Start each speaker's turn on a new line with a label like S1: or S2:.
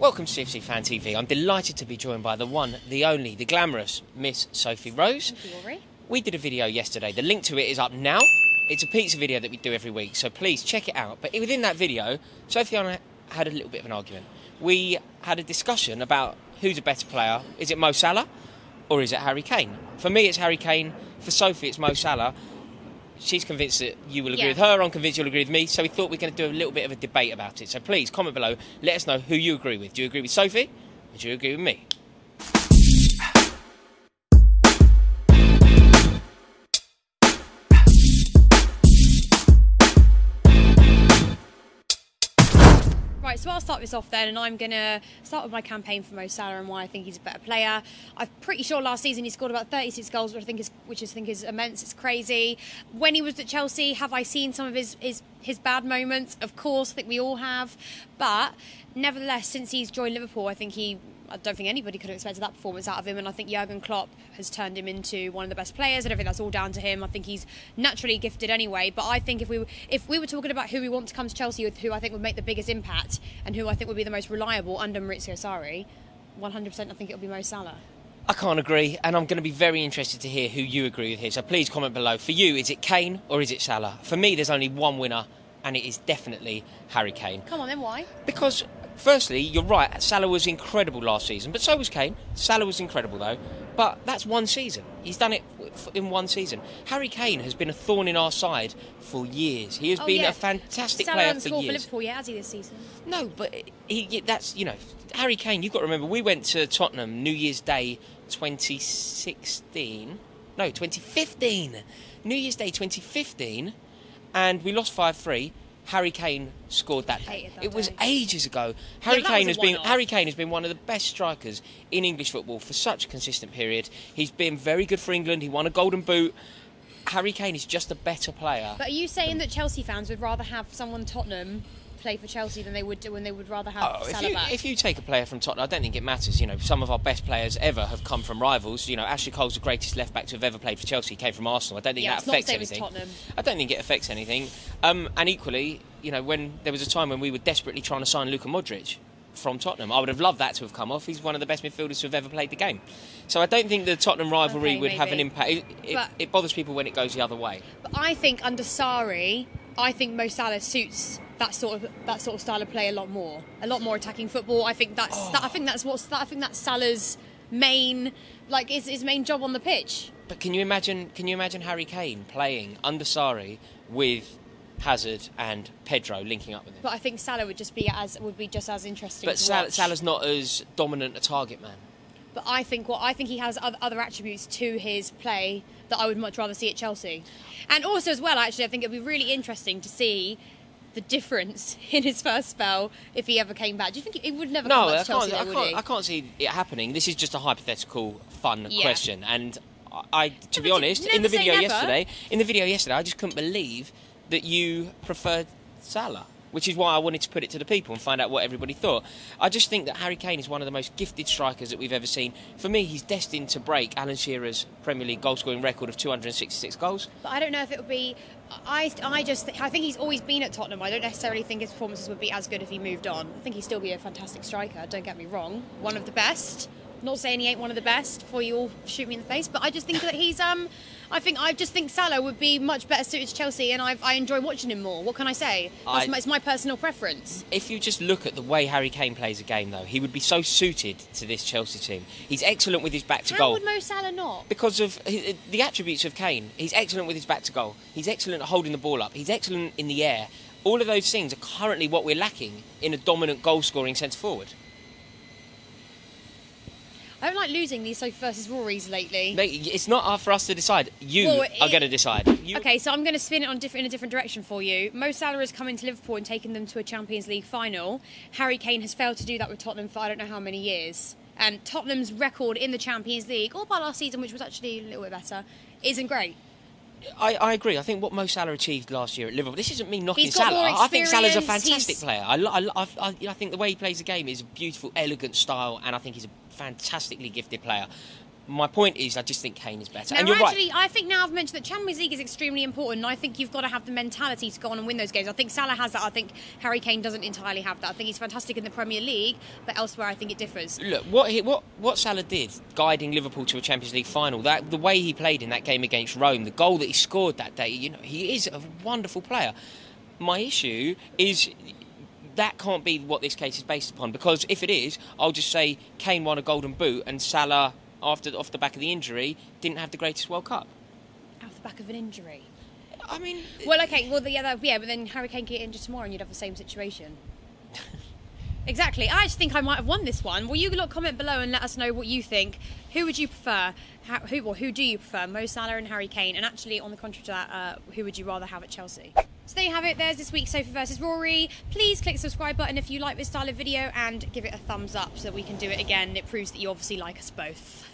S1: Welcome to CFC Fan TV. I'm delighted to be joined by the one, the only, the glamorous Miss Sophie Rose.
S2: Thank you, Rory.
S1: We did a video yesterday. The link to it is up now. It's a pizza video that we do every week, so please check it out. But within that video, Sophie and I had a little bit of an argument. We had a discussion about who's a better player. Is it Mo Salah or is it Harry Kane? For me, it's Harry Kane. For Sophie, it's Mo Salah. She's convinced that you will agree with her. I'm convinced you'll agree with me. So we thought we're going to do a little bit of a debate about it. So please, comment below. Let us know who you agree with. Do you agree with Sophie or do you agree with me?
S2: Right, so I'll start this off then, and I'm going to start with my campaign for Mo Salah and why I think he's a better player. I'm pretty sure last season he scored about 36 goals, which I think is immense. It's crazy. When he was at Chelsea, have I seen some of his bad moments? Of course, I think we all have. But nevertheless, since he's joined Liverpool, I don't think anybody could have expected that performance out of him, and I think Jurgen Klopp has turned him into one of the best players. I don't think that's all down to him. I think he's naturally gifted anyway, but I think if we were talking about who we want to come to Chelsea with, who I think would make the biggest impact and who I think would be the most reliable under Maurizio Sarri, 100% I think it would be Mo Salah.
S1: I can't agree, and I'm going to be very interested to hear who you agree with here. So please comment below. For you, is it Kane or is it Salah? For me, there's only one winner, and it is definitely Harry Kane.
S2: Come on then, why?
S1: Because, firstly, you're right, Salah was incredible last season, but so was Kane. Salah was incredible, though, but that's one season. He's done it in one season. Harry Kane has been a thorn in our side for years. He has been a fantastic player for years.
S2: Salah hasn't scored for Liverpool yet, has he, this season?
S1: No, but Harry Kane, you've got to remember, we went to Tottenham New Year's Day 2015. New Year's Day 2015, and we lost 5-3. Harry Kane scored that day. It was ages ago. Harry Kane has been one of the best strikers in English football for such a consistent period. He's been very good for England. He won a Golden Boot. Harry Kane is just a better player.
S2: But are you saying that Chelsea fans would rather have someone Tottenham play for Chelsea than they would do when they would rather have Salah back?
S1: If you take a player from Tottenham, I don't think it matters. You know, some of our best players ever have come from rivals. You know, Ashley Cole's the greatest left back to have ever played for Chelsea. He came from Arsenal. I don't think that affects anything. I don't think it affects anything. And equally, you know, when there was a time when we were desperately trying to sign Luka Modric from Tottenham, I would have loved that to have come off. He's one of the best midfielders to have ever played the game. So I don't think the Tottenham rivalry would have an impact. It bothers people when it goes the other way.
S2: But I think under Sarri, I think Mo Salah suits that sort of style of play a lot more attacking football. I think that's Salah's main his main job on the pitch.
S1: But can you imagine Harry Kane playing under Sarri with Hazard and Pedro linking up with him?
S2: But I think Salah would be just as interesting.
S1: But Salah's not as dominant a target man.
S2: But I think he has other attributes to his play that I would much rather see at Chelsea. And also as well, actually, I think it'd be really interesting to see the difference in his first spell if he ever came back. Do you think he would never come back to Chelsea?
S1: I can't see it happening. This is just a hypothetical, fun question. And to be honest, in the video yesterday, I just couldn't believe that you preferred Salah, which is why I wanted to put it to the people and find out what everybody thought. I just think that Harry Kane is one of the most gifted strikers that we've ever seen. For me, he's destined to break Alan Shearer's Premier League goal-scoring record of 266 goals.
S2: But I don't know if it would be... I think he's always been at Tottenham. I don't necessarily think his performances would be as good if he moved on. I think he'd still be a fantastic striker, don't get me wrong. One of the best. Not saying he ain't one of the best before you all shoot me in the face, but I just think that he's... I just think Salah would be much better suited to Chelsea, and I enjoy watching him more. What can I say? It's my personal preference.
S1: If you just look at the way Harry Kane plays a game, though, he would be so suited to this Chelsea team. He's excellent with his back to goal.
S2: How would Mo Salah not?
S1: Because of the attributes of Kane. He's excellent with his back to goal. He's excellent at holding the ball up. He's excellent in the air. All of those things are currently what we're lacking in a dominant goal-scoring centre-forward.
S2: I don't like losing these Sophie versus Rory's lately.
S1: It's not for us to decide. You are going to decide.
S2: Okay, so I'm going to spin it in a different direction for you. Mo Salah has come into Liverpool and taken them to a Champions League final. Harry Kane has failed to do that with Tottenham for I don't know how many years. And Tottenham's record in the Champions League, all by last season, which was actually a little bit better, isn't great.
S1: I agree. I think what Mo Salah achieved last year at Liverpool, this isn't me knocking Salah. I think Salah's a fantastic player. I think the way he plays the game is a beautiful, elegant style, and I think he's a fantastically gifted player. My point is, I just think Kane is better.
S2: No,
S1: and you're
S2: actually,
S1: right.
S2: I think now I've mentioned that Champions League is extremely important, and I think you've got to have the mentality to go on and win those games. I think Salah has that. I think Harry Kane doesn't entirely have that. I think he's fantastic in the Premier League, but elsewhere I think it differs.
S1: Look, what Salah did, guiding Liverpool to a Champions League final, the way he played in that game against Rome, the goal that he scored that day, he is a wonderful player. My issue is that can't be what this case is based upon, because if it is, I'll just say Kane won a Golden Boot and Salah, off the back of the injury, didn't have the greatest World Cup.
S2: Off the back of an injury?
S1: I mean...
S2: Well, okay, but then Harry Kane could get injured tomorrow and you'd have the same situation. Exactly. I actually think I might have won this one. Well, you lot comment below and let us know what you think. Who would you prefer? Who do you prefer? Mo Salah and Harry Kane? And actually, on the contrary to that, who would you rather have at Chelsea? So there you have it. There's this week's Sophie versus Rory. Please click the subscribe button if you like this style of video and give it a thumbs up so that we can do it again. It proves that you obviously like us both.